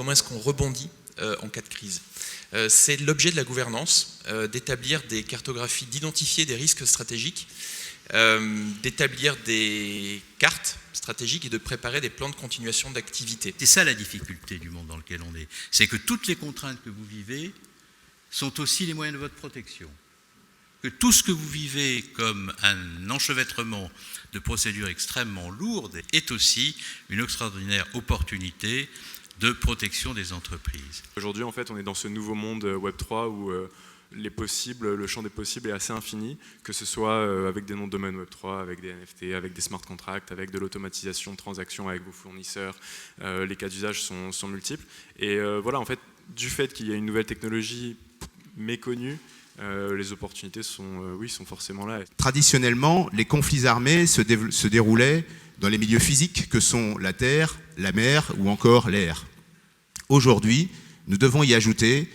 comment est-ce qu'on rebondit en cas de crise. C'est l'objet de la gouvernance, d'établir des cartographies, d'identifier des risques stratégiques, d'établir des cartes stratégiques et de préparer des plans de continuation d'activité. C'est ça la difficulté du monde dans lequel on est. C'est que toutes les contraintes que vous vivez sont aussi les moyens de votre protection. Que tout ce que vous vivez comme un enchevêtrement de procédures extrêmement lourdes est aussi une extraordinaire opportunité de protection des entreprises. Aujourd'hui, en fait, on est dans ce nouveau monde Web3 où le champ des possibles est assez infini, que ce soit avec des noms de domaine Web3, avec des NFT, avec des smart contracts, avec de l'automatisation de transactions avec vos fournisseurs. Les cas d'usage sont multiples. Et voilà, en fait, du fait qu'il y a une nouvelle technologie méconnue, les opportunités sont forcément là. Traditionnellement, les conflits armés se déroulaient dans les milieux physiques que sont la terre, la mer ou encore l'air. Aujourd'hui, nous devons y ajouter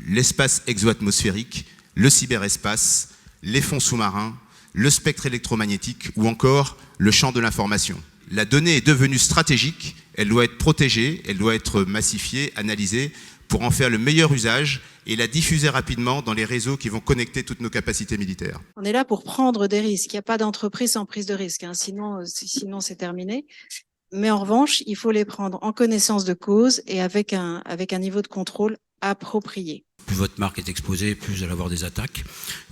l'espace exoatmosphérique, le cyberespace, les fonds sous-marins, le spectre électromagnétique ou encore le champ de l'information. La donnée est devenue stratégique, elle doit être protégée, elle doit être massifiée, analysée pour en faire le meilleur usage et la diffuser rapidement dans les réseaux qui vont connecter toutes nos capacités militaires. On est là pour prendre des risques. Il n'y a pas d'entreprise sans prise de risque, hein. Sinon c'est terminé. Mais en revanche, il faut les prendre en connaissance de cause et avec un niveau de contrôle approprié. Plus votre marque est exposée, plus vous allez avoir des attaques.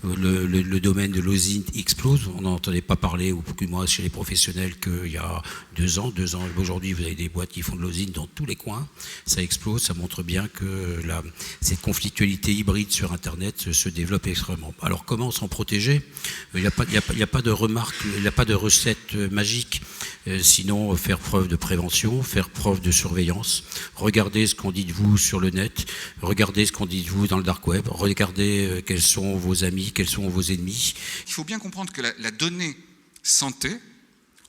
Le domaine de l'OSINT explose. On n'entendait pas parler, ou beaucoup moins chez les professionnels, qu'il y a 2 ans. Aujourd'hui, vous avez des boîtes qui font de l'OSINT dans tous les coins. Ça explose. Ça montre bien que cette conflictualité hybride sur Internet se développe extrêmement. Alors, comment s'en protéger ? Il n'y a pas de remarque, il n'y a pas de recette magique. Sinon, faire preuve de prévention, faire preuve de surveillance, regardez ce qu'on dit de vous sur le net, regardez ce qu'on dit de vous dans le dark web, regardez quels sont vos amis, quels sont vos ennemis. Il faut bien comprendre que la donnée santé,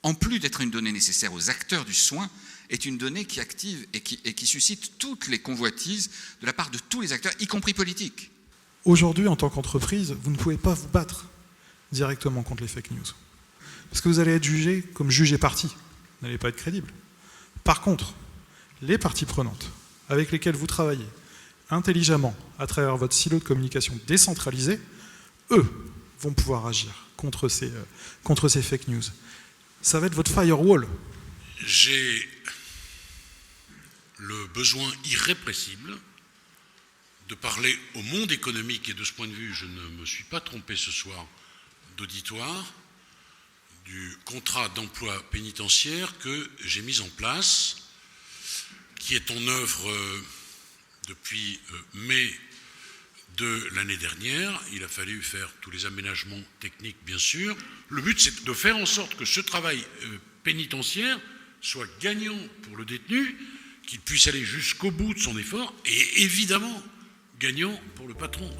en plus d'être une donnée nécessaire aux acteurs du soin, est une donnée qui active et qui suscite toutes les convoitises de la part de tous les acteurs, y compris politiques. Aujourd'hui, en tant qu'entreprise, vous ne pouvez pas vous battre directement contre les fake news. Parce que vous allez être jugé comme juge et partie. Vous n'allez pas être crédible. Par contre, les parties prenantes avec lesquelles vous travaillez intelligemment à travers votre silo de communication décentralisé, eux vont pouvoir agir contre ces fake news. Ça va être votre firewall. J'ai le besoin irrépressible de parler au monde économique, et de ce point de vue, je ne me suis pas trompé ce soir d'auditoire, du contrat d'emploi pénitentiaire que j'ai mis en place, qui est en œuvre depuis mai de l'année dernière. Il a fallu faire tous les aménagements techniques, bien sûr. Le but, c'est de faire en sorte que ce travail pénitentiaire soit gagnant pour le détenu, qu'il puisse aller jusqu'au bout de son effort, et évidemment gagnant pour le patron.